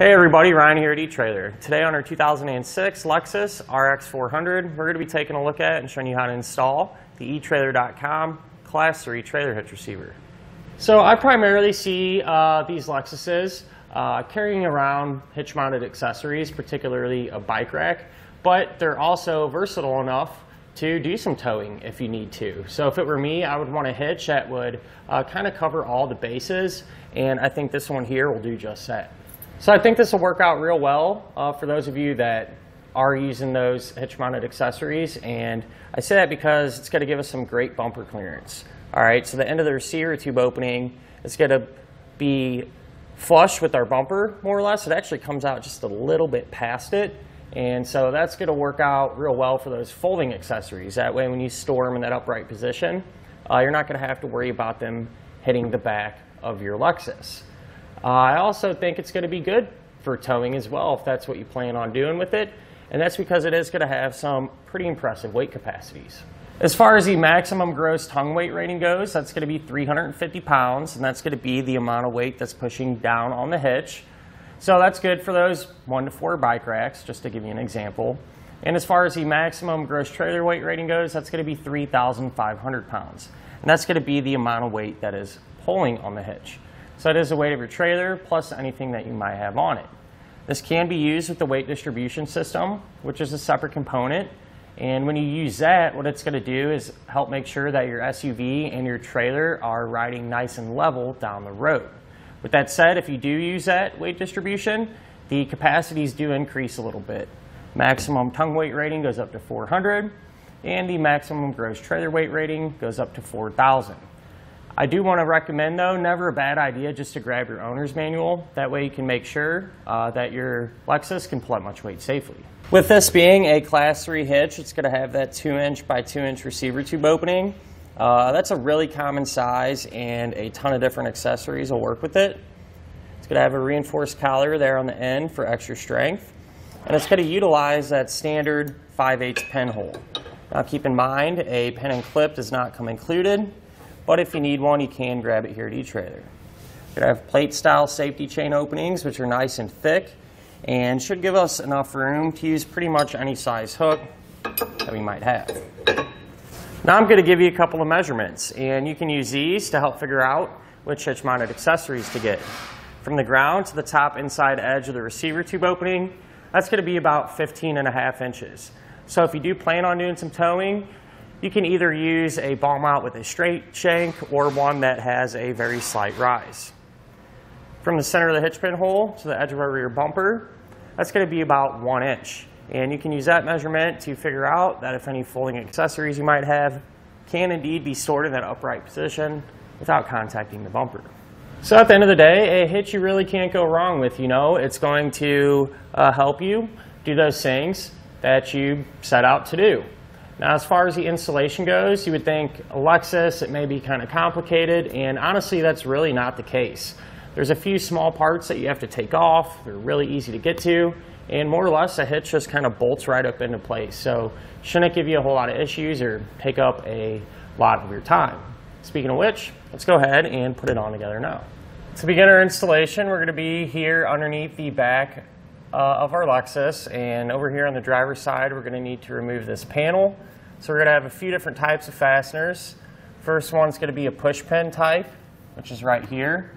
Hey everybody, Ryan here at eTrailer. Today on our 2006 Lexus RX 400, we're going to be taking a look at and showing you how to install the etrailer.com Class 3 trailer hitch receiver. So I primarily see these Lexuses carrying around hitch-mounted accessories, particularly a bike rack, but they're also versatile enough to do some towing if you need to. So if it were me, I would want a hitch that would kind of cover all the bases, and I think this one here will do just that. So I think this will work out real well for those of you that are using those hitch-mounted accessories, and I say that because it's going to give us some great bumper clearance. All right, so the end of the receiver tube opening is going to be flush with our bumper, more or less. It actually comes out just a little bit past it, and so that's going to work out real well for those folding accessories. That way when you store them in that upright position, you're not going to have to worry about them hitting the back of your Lexus. I also think it's going to be good for towing as well, if that's what you plan on doing with it, and that's because it is going to have some pretty impressive weight capacities. As far as the maximum gross tongue weight rating goes, that's going to be 350 pounds, and that's going to be the amount of weight that's pushing down on the hitch. So that's good for those 1 to 4 bike racks, just to give you an example. And as far as the maximum gross trailer weight rating goes, that's going to be 3,500 pounds, and that's going to be the amount of weight that is pulling on the hitch. So it is the weight of your trailer plus anything that you might have on it. This can be used with the weight distribution system, which is a separate component. And when you use that, what it's going to do is help make sure that your SUV and your trailer are riding nice and level down the road. With that said, if you do use that weight distribution, the capacities do increase a little bit. Maximum tongue weight rating goes up to 400, and the maximum gross trailer weight rating goes up to 4,000. I do want to recommend, though, never a bad idea just to grab your owner's manual. That way you can make sure that your Lexus can pull that much weight safely. With this being a Class 3 hitch, it's going to have that 2-inch by 2-inch receiver tube opening. That's a really common size, and a ton of different accessories will work with it. It's going to have a reinforced collar there on the end for extra strength, and it's going to utilize that standard 5/8 pin hole. Now keep in mind, a pin and clip does not come included, but if you need one, you can grab it here at eTrailer. You're going to have plate-style safety chain openings, which are nice and thick, and should give us enough room to use pretty much any size hook that we might have. Now I'm going to give you a couple of measurements, and you can use these to help figure out which hitch-mounted accessories to get. From the ground to the top inside edge of the receiver tube opening, that's going to be about 15.5 inches. So if you do plan on doing some towing, you can either use a ball mount with a straight shank or one that has a very slight rise. From the center of the hitch pin hole to the edge of our rear bumper, that's going to be about 1 inch. And you can use that measurement to figure out that if any folding accessories you might have can indeed be stored in that upright position without contacting the bumper. So at the end of the day, a hitch you really can't go wrong with. You know, it's going to help you do those things that you set out to do. Now, as far as the installation goes, you would think a Lexus, it may be kind of complicated, and honestly, that's really not the case. There's a few small parts that you have to take off. They're really easy to get to, and more or less, a hitch just kind of bolts right up into place. So, shouldn't give you a whole lot of issues or take up a lot of your time. Speaking of which, let's go ahead and put it on together now. To begin our installation, we're going to be here underneath the back of our Lexus, and over here on the driver's side, we're going to need to remove this panel. So we're going to have a few different types of fasteners. First one's going to be a push pin type, which is right here.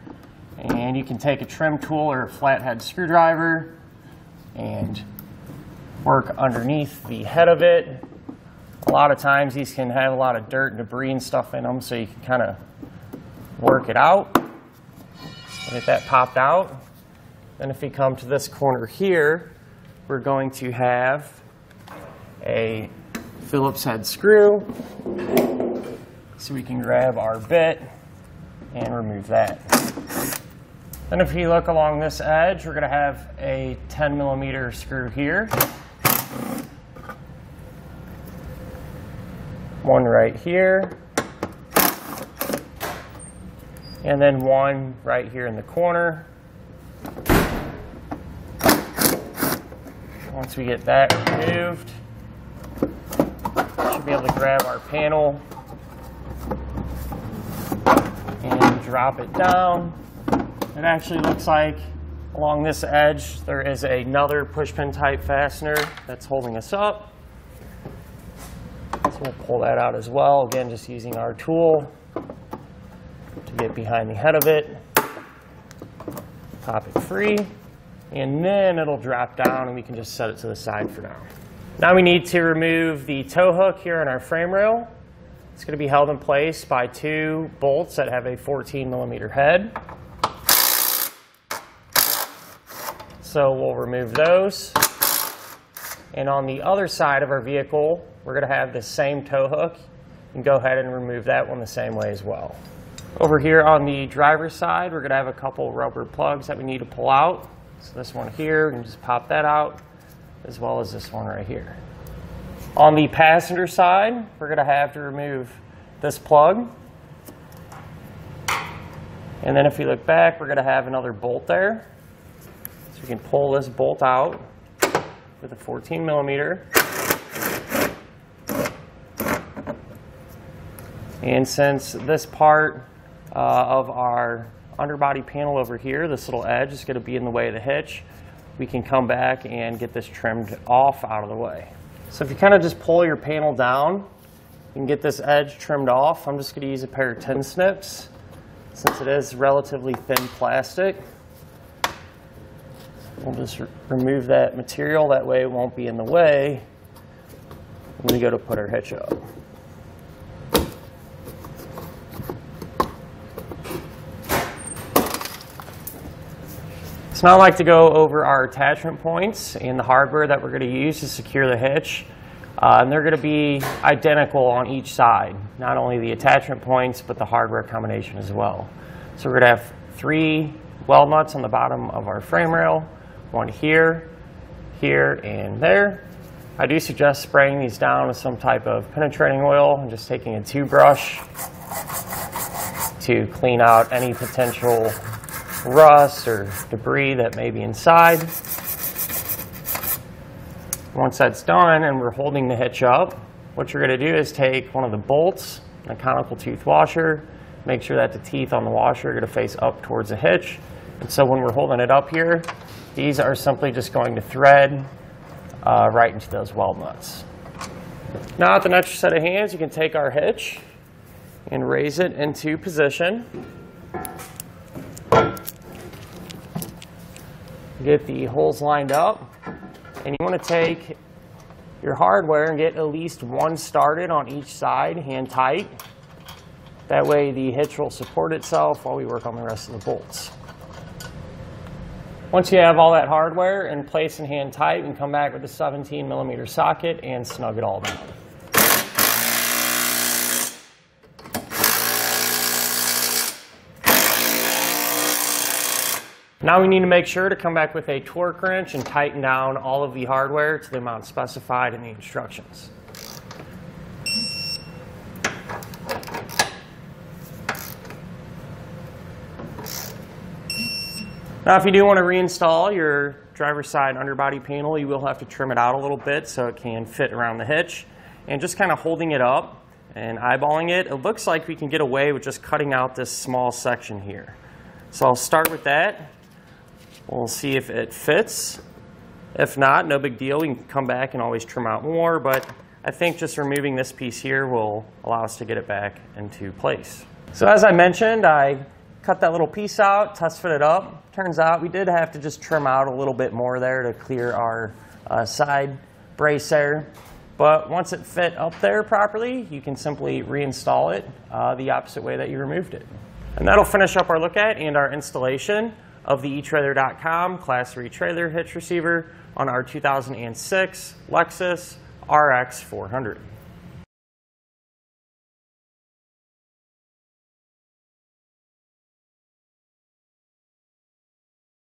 And you can take a trim tool or a flathead screwdriver and work underneath the head of it. A lot of times these can have a lot of dirt and debris and stuff in them, so you can kind of work it out. Get that popped out. Then if we come to this corner here, we're going to have a Phillips head screw, so we can grab our bit and remove that. Then if you look along this edge, we're going to have a 10mm screw here, one right here, and then one right here in the corner. Once we get that removed, be able to grab our panel and drop it down. It actually looks like Along this edge, there is another pushpin type fastener that's holding us up. So we'll pull that out as well. Again, just using our tool to get behind the head of it. Pop it free, and then it'll drop down and we can just set it to the side for now. Now we need to remove the tow hook here on our frame rail. It's going to be held in place by 2 bolts that have a 14mm head. So we'll remove those. And on the other side of our vehicle, we're going to have the same tow hook. You can go ahead and remove that one the same way as well. Over here on the driver's side, we're going to have a couple rubber plugs that we need to pull out. So this one here, we can just pop that out, as well as this one right here. On the passenger side, we're going to have to remove this plug. And then if you look back, we're going to have another bolt there. So you can pull this bolt out with a 14mm. And since this part of our underbody panel over here, this little edge is going to be in the way of the hitch, we can come back and get this trimmed off out of the way. So if you kind of just pull your panel down, you can get this edge trimmed off. I'm just going to use a pair of tin snips since it is relatively thin plastic. We'll just remove that material, that way it won't be in the way when we go to put our hitch up. So now I'd like to go over our attachment points and the hardware that we're going to use to secure the hitch. And they're going to be identical on each side, not only the attachment points, but the hardware combination as well. So we're going to have 3 weld nuts on the bottom of our frame rail, one here, here, and there. I do suggest spraying these down with some type of penetrating oil and just taking a toothbrush to clean out any potential rust or debris that may be inside. Once that's done and we're holding the hitch up, what you're going to do is take one of the bolts, a conical tooth washer, make sure that the teeth on the washer are going to face up towards the hitch. And so when we're holding it up here, these are simply just going to thread right into those weld nuts. Now with an extra set of hands, you can take our hitch and raise it into position. Get the holes lined up, and you want to take your hardware and get at least one started on each side, hand tight. That way the hitch will support itself while we work on the rest of the bolts. Once you have all that hardware in place and hand tight, you can come back with a 17mm socket and snug it all down. Now we need to make sure to come back with a torque wrench and tighten down all of the hardware to the amount specified in the instructions. Now if you do want to reinstall your driver's side underbody panel, you will have to trim it out a little bit so it can fit around the hitch. And just kind of holding it up and eyeballing it, it looks like we can get away with just cutting out this small section here. So I'll start with that. We'll see if it fits. If not, no big deal. We can come back and always trim out more, but I think just removing this piece here will allow us to get it back into place. So as I mentioned, I cut that little piece out, test fit it up. Turns out we did have to just trim out a little bit more there to clear our side brace there. But once it fit up there properly, you can simply reinstall it the opposite way that you removed it. And that'll finish up our look at and our installation of the etrailer.com Class 3 trailer hitch receiver on our 2006 Lexus RX 400.